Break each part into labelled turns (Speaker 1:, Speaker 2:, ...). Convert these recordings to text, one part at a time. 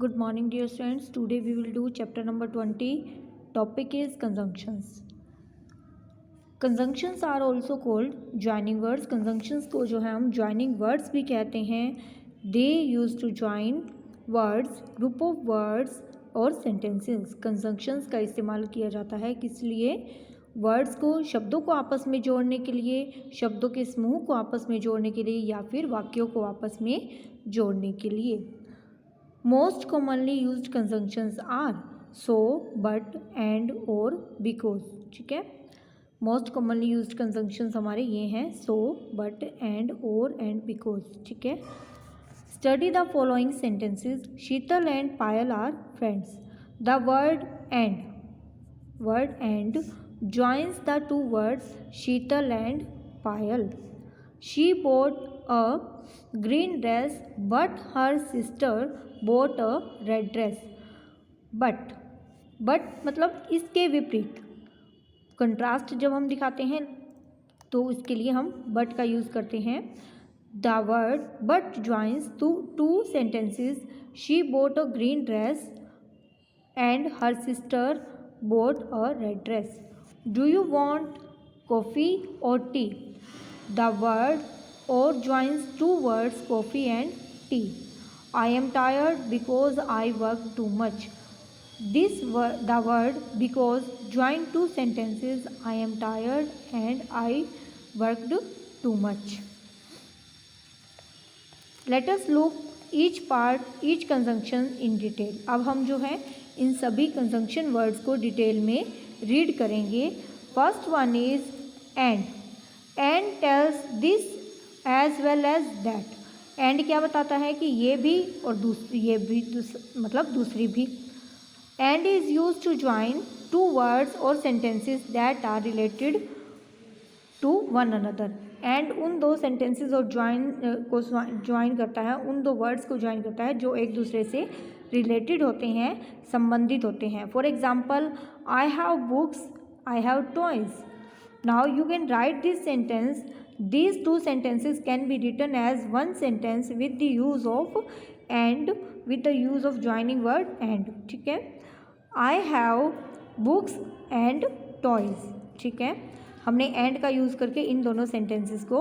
Speaker 1: Good morning, dear students. Today we will do chapter number 20. Topic is conjunctions. Conjunctions are also called joining words. Conjunctions को जो है हम joining words भी कहते हैं. They used to join words, group of words और sentences. Conjunctions का इस्तेमाल किया जाता है किस लिए? वर्ड्स को, शब्दों को आपस में जोड़ने के लिए, शब्दों के समूह को आपस में जोड़ने के लिए या फिर वाक्यों को आपस में जोड़ने के लिए. Most commonly used conjunctions are so, but, and, or, because. ठीक है. Most commonly used conjunctions हमारे ये हैं so, but, and, or, and, because. ठीक है. Study the following sentences. Sheetal and Payal are friends. The word and joins the two words Sheetal and Payal. She bought a green dress but her sister bought a red dress. but मतलब इसके विपरीत. Contrast जब हम दिखाते हैं तो इसके लिए हम but का यूज़ करते हैं. The word but joins two sentences. She bought a green dress and her sister bought a red dress. Do you want coffee or tea? The word or joins two words coffee and tea. I am tired because I work too much. The word because join two sentences. I am tired and I worked too much. Let us look each conjunction in detail. अब हम जो है इन सभी conjunction words को detail में read करेंगे. First one is and. And tells this as well as that. And क्या बताता है कि ये भी और मतलब दूसरी भी. And is use to join two words और sentences that are related to one another. And उन दो सेंटेंसेस और ज्वाइन करता है, उन दो वर्ड्स को ज्वाइन करता है जो एक दूसरे से रिलेटेड होते हैं, संबंधित होते हैं. For example, I have books, I have toys. Now you can write this sentence. These two sentences can be written as one sentence with the use of and, with the use of joining word and. ठीक है. I have books and toys. ठीक है. हमने and का use करके इन दोनों sentences को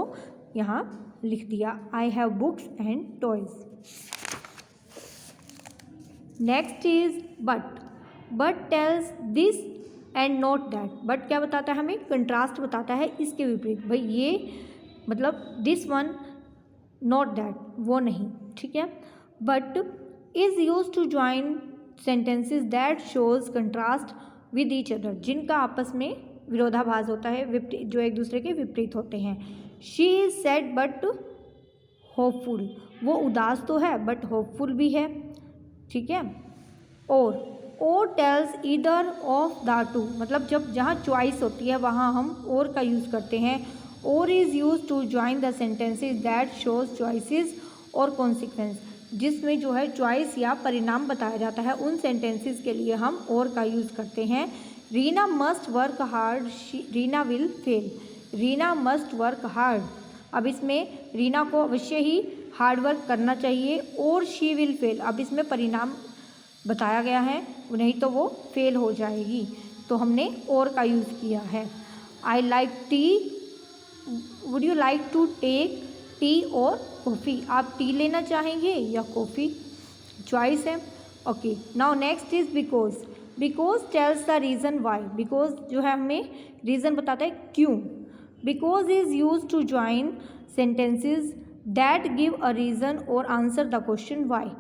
Speaker 1: यहाँ लिख दिया. I have books and toys. Next is but. But tells this and not that. But क्या बताता है हमें? कंट्रास्ट बताता है इसके विपरीत. भाई ये मतलब दिस वन, नॉट दैट, वो नहीं. ठीक है. But is use to join sentences that shows contrast with each other. जिनका आपस में विरोधाभास होता है, जो एक दूसरे के विपरीत होते हैं. She is sad but hopeful. वो उदास तो है बट होपफुल भी है. ठीक है. और tells either of the two. मतलब जहाँ चॉइस होती है वहाँ हम और का यूज़ करते हैं. और is use to join the sentences that shows choices और कॉन्सिक्वेंस. जिसमें जो है चॉइस या परिणाम बताया जाता है, उन सेंटेंसेस के लिए हम और का यूज़ करते हैं. Reena must work hard, Reena will fail. Reena must work hard. अब इसमें रीना को अवश्य ही हार्ड वर्क करना चाहिए. और शी विल फेल. अब इसमें परिणाम बताया गया है, नहीं तो वो फेल हो जाएगी, तो हमने और का यूज़ किया है. I like tea. Would you like to take tea और कॉफ़ी. आप टी लेना चाहेंगे या कॉफ़ी, चॉइस है. Okay. Now next is because. Because tells the reason why. Because जो है हमें रीज़न बताता है क्यों. Because is use to join sentences that give a reason और answer the question why.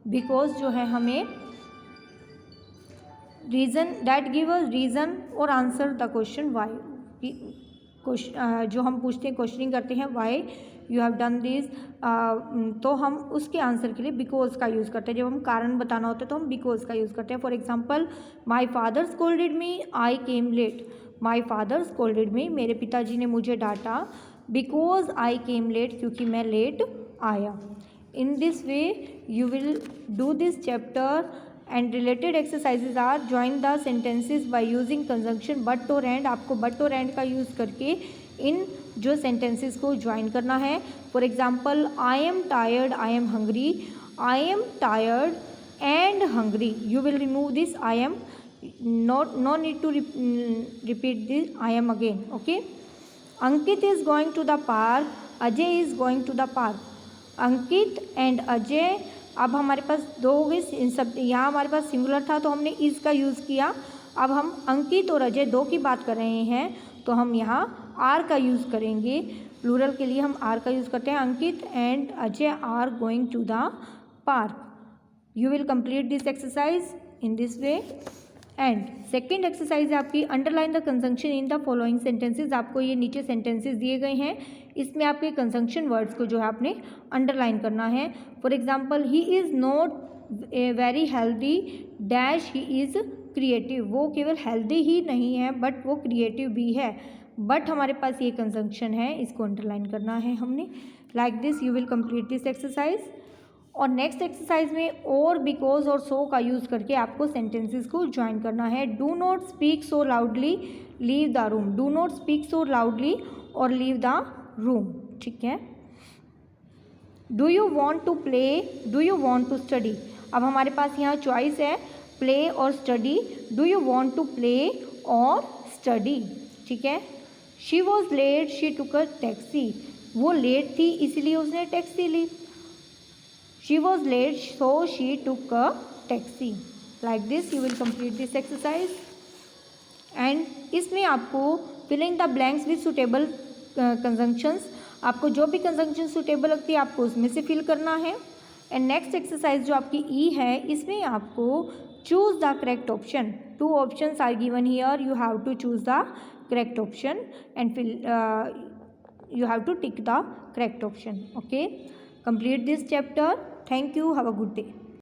Speaker 1: Because जो है हमें reason that give a reason और आंसर द क्वेश्चन वाई. जो हम पूछते हैं, क्वेश्चनिंग करते हैं, why you have done this, तो हम उसके आंसर के लिए बिकॉज का यूज़ करते हैं. जब हम कारण बताना होता है तो हम बिकॉज का यूज़ करते हैं. For example, my father scolded me, I came late. My father scolded me, मेरे पिताजी ने मुझे डांटा. बिकॉज आई केम लेट, क्योंकि मैं लेट आया. In this way you will do this chapter. And related exercises are join the sentences by using conjunction but और and. आपको बट और एंड का यूज़ करके इन जो सेंटेंसेस को ज्वाइन करना है. For example, I am tired, I am hungry. I am tired and hungry. You will remove this I am. No need to repeat this I am again. Okay. Ankit is going to the park. Ajay is going to the park. Ankit and Ajay, अब हमारे पास दो हो गए सब, यहाँ हमारे पास singular था तो हमने इज का यूज़ किया। अब हम अंकित और अजय दो की बात कर रहे हैं तो हम यहाँ आर का यूज़ करेंगे। प्लूरल के लिए हम आर का यूज़ करते हैं। Ankit and Ajay are going to the park. You will complete this exercise in this way. And second exercise है आपकी underline the conjunction in the following sentences. आपको ये नीचे सेंटेंसेज दिए गए हैं, इसमें आपके कंजंक्शन वर्ड्स को जो है आपने अंडरलाइन करना है। For example, he is not very healthy dash he is creative. वो केवल हेल्दी ही नहीं है बट वो क्रिएटिव भी है। बट हमारे पास ये कंजंक्शन है, इसको अंडरलाइन करना है हमने। Like this you will complete this exercise. और नेक्स्ट एक्सरसाइज में और, बिकॉज और सो का यूज़ करके आपको सेंटेंसेस को ज्वाइन करना है। Do not speak so loudly, leave the room. Do not speak so loudly और लीव द रूम। ठीक है। Do you want to play, do you want to study. अब हमारे पास यहाँ चॉइस है प्ले और study. Do you want to play और स्टडी। ठीक है। She was late she took a taxi. वो लेट थी इसलिए उसने टैक्सी ली। She was late so she took a taxi. Like this you will complete this exercise. And इसमें आपको filling the blanks with suitable conjunctions, आपको जो भी conjunction suitable लगती है आपको उसमें से fill करना है। And next exercise जो आपकी E है, इसमें आपको choose the correct option. Two options are given here. You have to choose the correct option and you have to tick the correct option. Okay. Complete this chapter. Thank you. Have a good day.